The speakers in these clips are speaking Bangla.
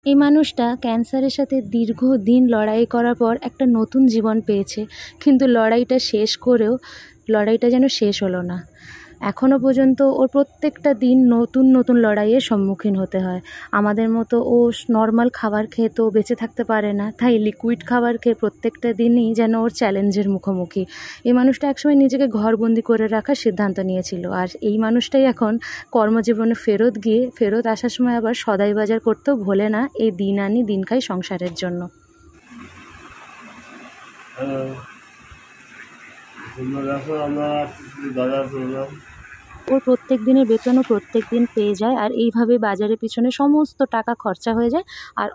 এই মানুষটা ক্যান্সারের সাথে দীর্ঘদিন লড়াই করার পর একটা নতুন জীবন পেয়েছে, কিন্তু লড়াইটা শেষ করেও লড়াইটা যেন শেষ হলো না। এখনও পর্যন্ত ওর প্রত্যেকটা দিন নতুন নতুন লড়াইয়ের সম্মুখীন হতে হয়। আমাদের মতো ও নর্মাল খাবার খেয়ে তো বেঁচে থাকতে পারে না, তাই লিকুইড খাবার খেয়ে প্রত্যেকটা দিনই যেন ওর চ্যালেঞ্জের মুখোমুখি। এই মানুষটা একসময় নিজেকে ঘরবন্দি করে রাখার সিদ্ধান্ত নিয়েছিল, আর এই মানুষটাই এখন কর্মজীবনে ফেরত আসার সময় আবার সদাই বাজার করতেও ভোলে না এই দিন আনি দিন খাই সংসারের জন্য। ওর প্রত্যেক দিনের বেতনও প্রত্যেক দিন পেয়ে যায়, আর এইভাবে বাজারের পিছনে সমস্ত টাকা খরচা হয়ে যায়। আর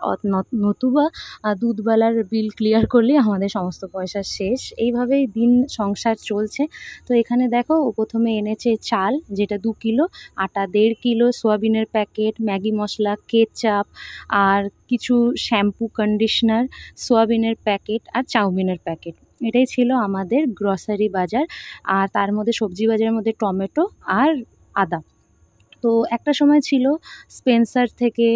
নতুবা দুধওয়ালার বিল ক্লিয়ার করলেই আমাদের সমস্ত পয়সা শেষ। এইভাবেই দিন সংসার চলছে। তো এখানে দেখো, ও প্রথমে এনেছে চাল, যেটা 2 কিলো, আটা 1.5 কিলো, সোয়াবিনের প্যাকেট, ম্যাগি মশলা, কেচাপ, আর কিছু শ্যাম্পু, কন্ডিশনার, সোয়াবিনের প্যাকেট আর চাউমিনের প্যাকেট। এটাই ছিল আমাদের গ্রসারি বাজার। আর তার মধ্যে সবজি বাজারের মধ্যে টমেটো আর আদা। তো একটা সময় ছিল স্পেন্সার থেকে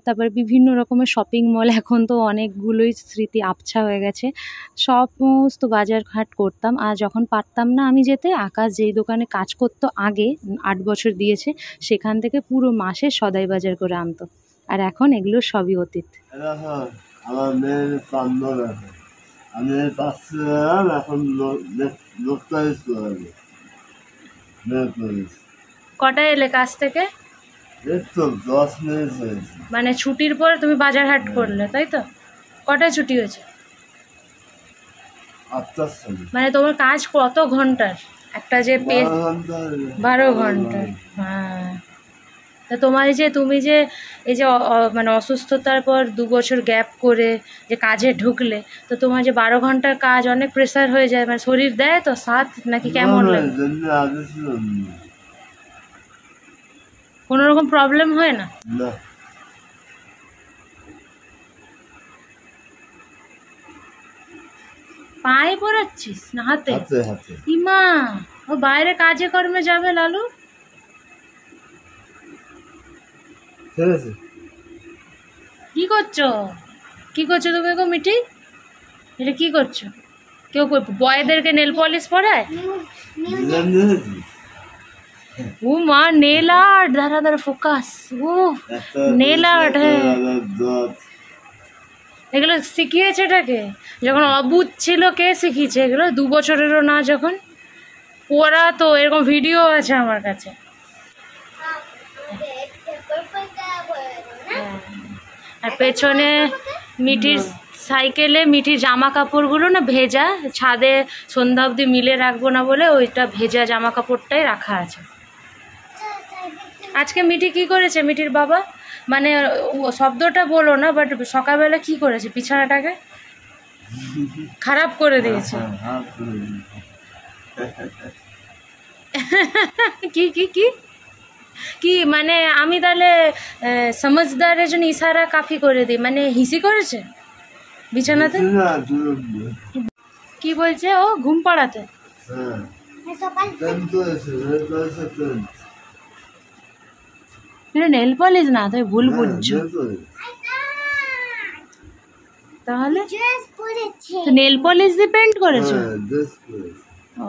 তারপর বিভিন্ন রকমের শপিং মল, এখন তো অনেকগুলোই স্মৃতি আবছা হয়ে গেছে। সমস্ত বাজার ঘাট করতাম, আর যখন পারতাম না আমি যেতে, আকাশ যেই দোকানে কাজ করতো আগে 8 বছর দিয়েছে, সেখান থেকে পুরো মাসে সদাই বাজার করে আনতো। আর এখন এগুলো সবই অতীত। আমার মেয়ের কান্দন আছে, আমি পাচ্ছিলাম, এখন লোকটা কটায় এলে কাজ থেকে? তো 10 মিনিট হয়েছে। মানে ছুটির পরে তুমি বাজার হাট করলে, তাই তো? কটায় ছুটি হয়েছে? 8টার সময়। মানে তোমার কাজ কত ঘন্টার? একটা যে 12 ঘন্টা। হ্যাঁ, তা তুমি যে এই যে মানে অসুস্থতার পর 2 বছর গ্যাপ করে যে কাজে ঢুকলে, তো তোমার যে 12 ঘন্টার কাজ অনেক প্রেসার হয়ে যায়, মানে শরীর দেয় তো সাথ, নাকি কেমন লাগে? কোনো রকম প্রবলেম হয় না? না। পায়ে পড়াচ্ছিস না হাতে? হাতে। ইমা, ও বাইরে কাজে কর্মে যাবে লালু? কি করছো তুমি গো মিঠি? এটা কি করছো? কেউ বয়দেরকে নেল পলিশ পরায়? ও মা, নেল আর্ট, দাঁড়া ফোকাস। ও নেল আর্ট, হ্যাঁ, এগুলো শিখিয়েছে এটাকে? যখন অবুধ ছিল কে শিখিয়েছে এগুলো? 2 বছরেরও না যখন পড়া, তো এরকম ভিডিও আছে আমার কাছে। আর পেছনে মিঠির সাইকেলে মিঠির জামা কাপড়গুলো না ভেজা, ছাদে সন্ধ্যা অবধি মিলে রাখবো না বলে ওইটা ভেজা জামা কাপড়টাই রাখা আছে। আজকে মিঠি কি করেছে, মিঠির বাবা, মানে শব্দটা বলো না, বাট সকালবেলা কি করেছে? বিছানাটাকে খারাপ করে দিয়েছে। কি কি কি কি মানে আমি তাহলে সমঝদারের জন্য ইশারা কাফি করে দিই, মানে হিসি করেছে বিছানাতে? কি বলছে ও? ঘুম পাড়াতে? নেল পলিশ না, তুমি ভুল বুঝছো। তাহলে নেল পলিশ দিয়ে পেন্ট করেছো? ও,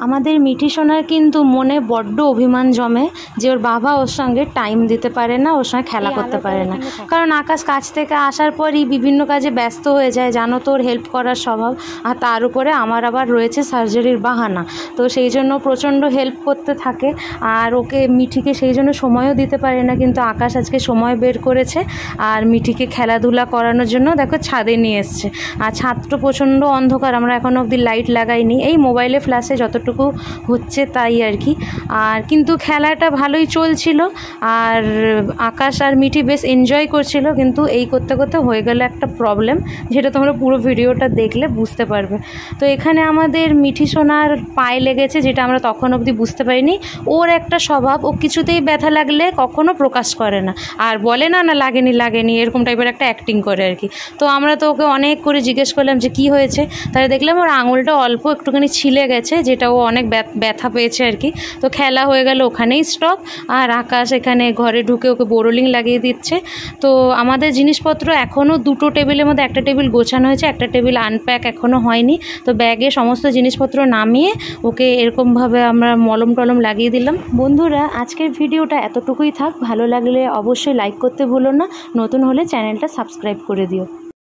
আমাদের মিঠি সোনার কিন্তু মনে বড্ড অভিমান জমে যে ওর বাবা ওর সঙ্গে টাইম দিতে পারে না, ওর সঙ্গে খেলা করতে পারে না। কারণ আকাশ কাজ থেকে আসার পরই বিভিন্ন কাজে ব্যস্ত হয়ে যায়, জানো তো ওর হেল্প করার স্বভাব। আর তার উপরে আমার আবার রয়েছে সার্জারির বাহানা, তো সেই জন্য প্রচণ্ড হেল্প করতে থাকে। আর ওকে মিঠিকে সেই জন্য সময়ও দিতে পারে না, কিন্তু আকাশ আজকে সময় বের করেছে আর মিঠিকে খেলাধুলা করানোর জন্য দেখো ছাদে নিয়ে এসছে। আর ছাদটা প্রচণ্ড অন্ধকার, আমরা এখনও অবধি লাইট লাগাইনি, এই মোবাইলে ফ্ল্যাশে যতটুকু হচ্ছে তাই আর কি। আর কিন্তু খেলাটা ভালোই চলছিল, আর আকাশ আর মিঠি বেশ এনজয় করছিল। কিন্তু এই করতে করতে হয়ে গেল একটা প্রবলেম, যেটা তোমরা পুরো ভিডিওটা দেখলে বুঝতে পারবে। তো এখানে আমাদের মিঠি সোনার পায়ে লেগেছে, যেটা আমরা তখন অবধি বুঝতে পারিনি। ওর একটা স্বভাব, ও কিছুতেই ব্যথা লাগলে কখনো প্রকাশ করে না, আর বলে না না লাগেনি এরকম টাইপের একটা অ্যাক্টিং করে আর কি। তো আমরা তো ওকে অনেক করে জিজ্ঞেস করলাম যে কি হয়েছে, তাহলে দেখলাম ওর আঙুলটা অল্প একটুখানি ছিলে গেছে, যেটা ও অনেক ব্যথা পেয়েছে আর কি। তো খেলা হয়ে গেল, ওখানেই স্টপ। আর আকাশ এখানে ঘরে ঢুকে ওকে বোরোলিং লাগিয়ে দিচ্ছে। তো আমাদের জিনিসপত্র এখনও দুটো টেবিলের মধ্যে একটা টেবিল গোছানো হয়েছে, একটা টেবিল আনপ্যাক এখনও হয়নি। তো ব্যাগে সমস্ত জিনিসপত্র নামিয়ে ওকে এরকমভাবে আমরা মলম টলম লাগিয়ে দিলাম। বন্ধুরা, আজকের ভিডিওটা এতটুকুই থাক। ভালো লাগলে অবশ্যই লাইক করতে ভুলো না, নতুন হলে চ্যানেলটা সাবস্ক্রাইব করে দিও।